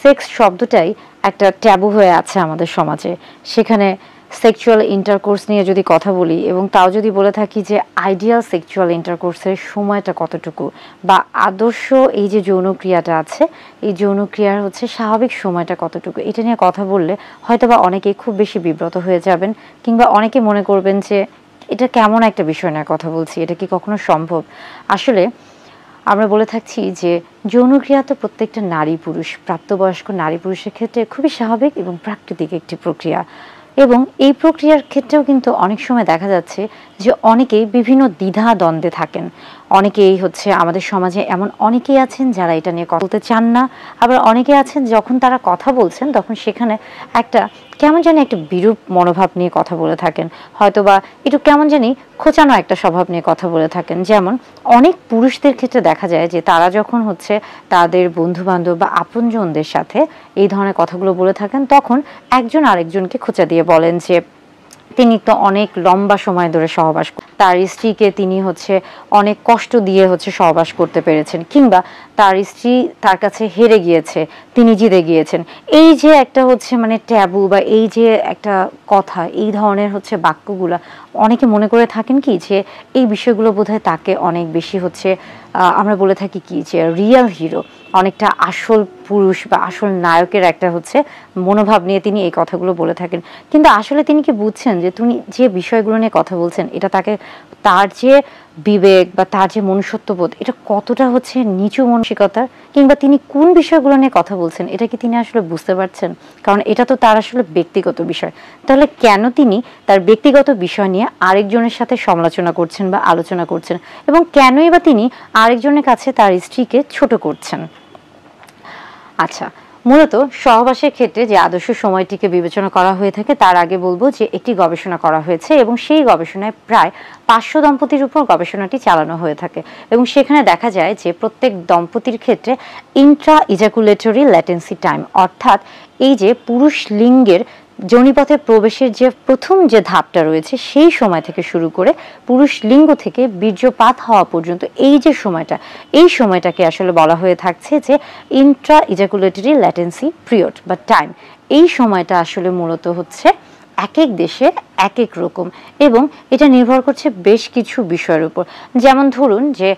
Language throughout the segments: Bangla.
সেক্স শব্দটাই একটা ট্যাবু হয়ে আছে আমাদের সমাজে। সেখানে সেক্সুয়াল ইন্টারকোর্স নিয়ে যদি কথা বলি এবং তাও যদি বলে থাকি যে আইডিয়াল সেক্সুয়াল ইন্টারকোর্সের সময়টা কতটুকু বা আদর্শ এই যে যৌনক্রিয়াটা আছে এই যৌনক্রিয়ার হচ্ছে স্বাভাবিক সময়টা কতটুকু, এটা নিয়ে কথা বললে হয়তোবা অনেকেই খুব বেশি বিব্রত হয়ে যাবেন, কিংবা অনেকে মনে করবেন যে এটা কেমন একটা বিষয় নিয়ে কথা বলছি, এটা কি কখনো সম্ভব। আসলে আমরা বলে থাকছি যে যৌনক্রিয়া তো প্রত্যেকটা নারী পুরুষ, প্রাপ্তবয়স্ক নারী পুরুষের ক্ষেত্রে খুবই স্বাভাবিক এবং প্রাকৃতিক একটি প্রক্রিয়া। এবং এই প্রক্রিয়ার ক্ষেত্রেও কিন্তু অনেক সময় দেখা যাচ্ছে যে অনেকেই বিভিন্ন দ্বিধা দ্বন্দ্বে থাকেন। অনেকেই হচ্ছে আমাদের সমাজে এমন অনেকেই আছেন যারা এটা নিয়ে কথা বলতে চান না, আবার অনেকে আছেন যখন তারা কথা বলছেন তখন সেখানে একটা কেমন জানি একটা বিরূপ মনোভাব নিয়ে কথা বলে থাকেন, হয়তোবা একটু কেমন জানি খোঁচানো একটা স্বভাব নিয়ে কথা বলে থাকেন। যেমন অনেক পুরুষদের ক্ষেত্রে দেখা যায় যে তারা যখন হচ্ছে তাদের বন্ধু বান্ধব বা আপনজনদের সাথে এই ধরনের কথাগুলো বলে থাকেন তখন একজন আরেকজনকে খোঁচা দিয়ে বলেন যে তিনি তো অনেক লম্বা সময় ধরে সহবাস, তার স্ত্রীকে তিনি হচ্ছে অনেক কষ্ট দিয়ে হচ্ছে সহবাস করতে পেরেছেন, কিংবা তার স্ত্রী তার কাছে হেরে গিয়েছে, তিনি জিতে গিয়েছেন। এই যে একটা হচ্ছে মানে ট্যাবু বা এই যে একটা কথা, এই ধরনের হচ্ছে বাক্যগুলা অনেকে মনে করে থাকেন কি যে এই বিষয়গুলো বোধহয় তাকে অনেক বেশি হচ্ছে আমরা বলে থাকি কি যে রিয়েল হিরো, অনেকটা আসল পুরুষ বা আসল নায়কের একটা হচ্ছে মনোভাব নিয়ে তিনি এই কথাগুলো বলে থাকেন। কিন্তু আসলে তিনি কি বুঝছেন যে তিনি যে বিষয়গুলো নিয়ে কথা বলছেন এটা তাকে তার যে বিবেক বা তার যে মনুষ্যত্ববোধ এটা কতটা হচ্ছে নিচু মানসিকতার, কিংবা তিনি কোন বিষয়গুলো নিয়ে কথা বলছেন এটা কি তিনি আসলে বুঝতে পারছেন? কারণ এটা তো তার আসলে ব্যক্তিগত বিষয়। তাহলে কেন তিনি তার ব্যক্তিগত বিষয় নিয়ে আরেকজনের সাথে সমালোচনা করছেন বা আলোচনা করছেন, এবং কেনই বা তিনি আরেকজনের কাছে তার স্ত্রীকে ছোট করছেন? আচ্ছা, মূলত সহবাসের ক্ষেত্রে যে আদর্শ সময়টিকে বিবেচনা করা হয়ে থাকে তার আগে বলবো যে একটি গবেষণা করা হয়েছে এবং সেই গবেষণায় প্রায় 500 দম্পতির উপর গবেষণাটি চালানো হয়ে থাকে এবং সেখানে দেখা যায় যে প্রত্যেক দম্পতির ক্ষেত্রে ইন্ট্রা ইজাকুলেটরি ল্যাটেন্সি টাইম, অর্থাৎ এই যে পুরুষ লিঙ্গের যোনিপথে প্রবেশের যে প্রথম যে ধাপটা রয়েছে সেই সময় থেকে শুরু করে পুরুষ লিঙ্গ থেকে বীর্যপাত হওয়া পর্যন্ত এই যে সময়টা, এই সময়টাকে আসলে বলা হয়ে থাকছে যে ইন্ট্রা ইজাকুলেটরি ল্যাটেন্সি পিরিয়ড বা টাইম। এই সময়টা আসলে মূলত হচ্ছে এক এক দেশে এক এক রকম এবং এটা নির্ভর করছে বেশ কিছু বিষয়ের উপর। যেমন ধরুন যে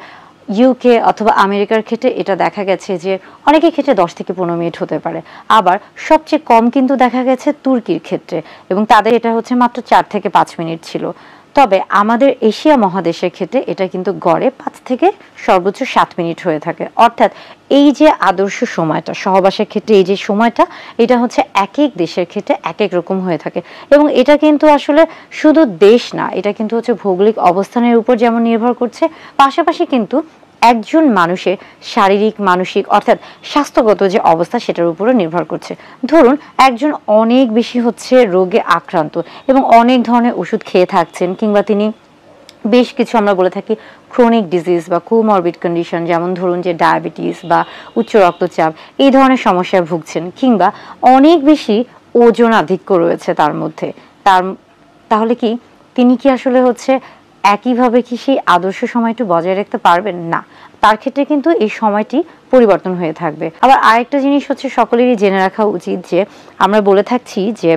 ইউকে অথবা আমেরিকার ক্ষেত্রে এটা দেখা গেছে যে অনেকের ক্ষেত্রে 10 থেকে 15 মিনিট হতে পারে, আবার সবচেয়ে কম কিন্তু দেখা গেছে তুর্কির ক্ষেত্রে এবং তাদের এটা হচ্ছে মাত্র 4 থেকে 5 মিনিট ছিল। তবে আমাদের এশিয়া মহাদেশের ক্ষেত্রে এটা কিন্তু গড়ে 5 থেকে সর্বোচ্চ 7 মিনিট হয়ে থাকে। অর্থাৎ এই যে আদর্শ সময়টা সহবাসের ক্ষেত্রে এই যে সময়টা এটা হচ্ছে এক এক দেশের ক্ষেত্রে এক এক রকম হয়ে থাকে এবং এটা কিন্তু আসলে শুধু দেশ না, এটা কিন্তু হচ্ছে ভৌগোলিক অবস্থানের উপর যেমন নির্ভর করছে, পাশাপাশি কিন্তু একজন মানুষের শারীরিক মানসিক অর্থাৎ স্বাস্থ্যগত যে অবস্থা সেটার উপরও নির্ভর করছে। ধরুন একজন অনেক বেশি হচ্ছে রোগে আক্রান্ত এবং অনেক ধরনের ওষুধ খেয়ে থাকছেন, কিংবা তিনি বেশ কিছু আমরা বলে থাকি ক্রনিক ডিজিজ বা কোমরবিড কন্ডিশন, যেমন ধরুন যে ডায়াবেটিস বা উচ্চ রক্তচাপ এই ধরনের সমস্যায় ভুগছেন, কিংবা অনেক বেশি ওজন আধিক্য রয়েছে তার মধ্যে, তাহলে কি তিনি কি আসলে হচ্ছে একইভাবে কি সেই আদর্শ সময়টি বজায় রাখতে পারবেন? না, তার ক্ষেত্রে কিন্তু এই সময়টি পরিবর্তন হয়ে থাকবে। আবার আরেকটা জিনিস হচ্ছে সকলেরই জেনে রাখা উচিত যে আমরা বলে থাকছি যে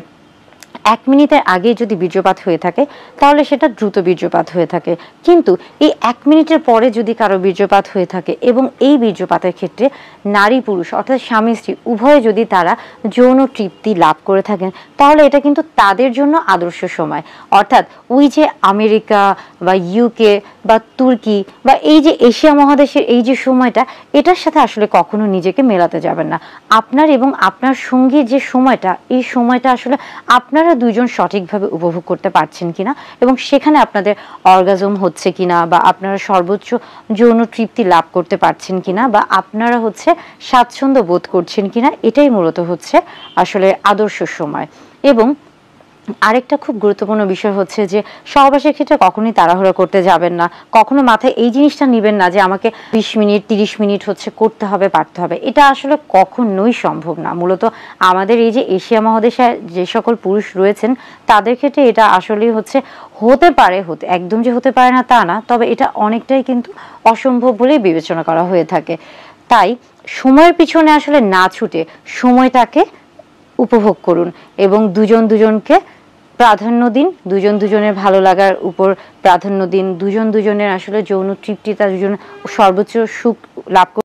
1 মিনিটের আগে যদি বীর্যপাত হয়ে থাকে তাহলে সেটা দ্রুত বীর্যপাত হয়ে থাকে, কিন্তু এই 1 মিনিটের পরে যদি কারো বীর্যপাত হয়ে থাকে এবং এই বীর্যপাতের ক্ষেত্রে নারী পুরুষ অর্থাৎ স্বামী স্ত্রী উভয়ে যদি তারা যৌন তৃপ্তি লাভ করে থাকেন তাহলে এটা কিন্তু তাদের জন্য আদর্শ সময়। অর্থাৎ ওই যে আমেরিকা বা ইউকে বা তুর্কি বা এই যে এশিয়া মহাদেশের এই যে সময়টা, এটার সাথে আসলে কখনো নিজেকে মেলাতে যাবেন না। আপনার এবং আপনার সঙ্গীর যে সময়টা, এই সময়টা আসলে আপনারা দুইজন সঠিকভাবে উপভোগ করতে পারছেন কিনা এবং সেখানে আপনাদের অর্গাজম হচ্ছে কিনা বা আপনারা সর্বোচ্চ যৌন তৃপ্তি লাভ করতে পারছেন কিনা বা আপনারা হচ্ছে স্বাচ্ছন্দ্য বোধ করছেন কিনা, এটাই মূলত হচ্ছে আসলে আদর্শ সময়। এবং আরেকটা খুব গুরুত্বপূর্ণ বিষয় হচ্ছে যে সহবাসের ক্ষেত্রে কখনোই তাড়াহুড়া করতে যাবেন না, কখনো মাথায় এই জিনিসটা নেবেন না যে আমাকে 20 মিনিট 30 মিনিট হচ্ছে করতে হবে পারতে হবে, এটা আসলে কখনোই সম্ভব না। মূলত আমাদের এই যে এশিয়া মহাদেশে যে সকল পুরুষ রয়েছেন তাদের ক্ষেত্রে এটা আসলেই হচ্ছে হতে পারে, একদম যে হতে পারে না তা না, তবে এটা অনেকটাই কিন্তু অসম্ভব বলেই বিবেচনা করা হয়ে থাকে। তাই সময়ের পিছনে আসলে না ছুটে সময়টাকে উপভোগ করুন এবং দুজন দুজনকে প্রাধান্য দিন, দুজন দুজনের ভালো লাগার উপর প্রাধান্য দিন, দুজন দুজনের আসলে যৌন তৃপ্তিটা দুজন সর্বোচ্চ সুখ লাভ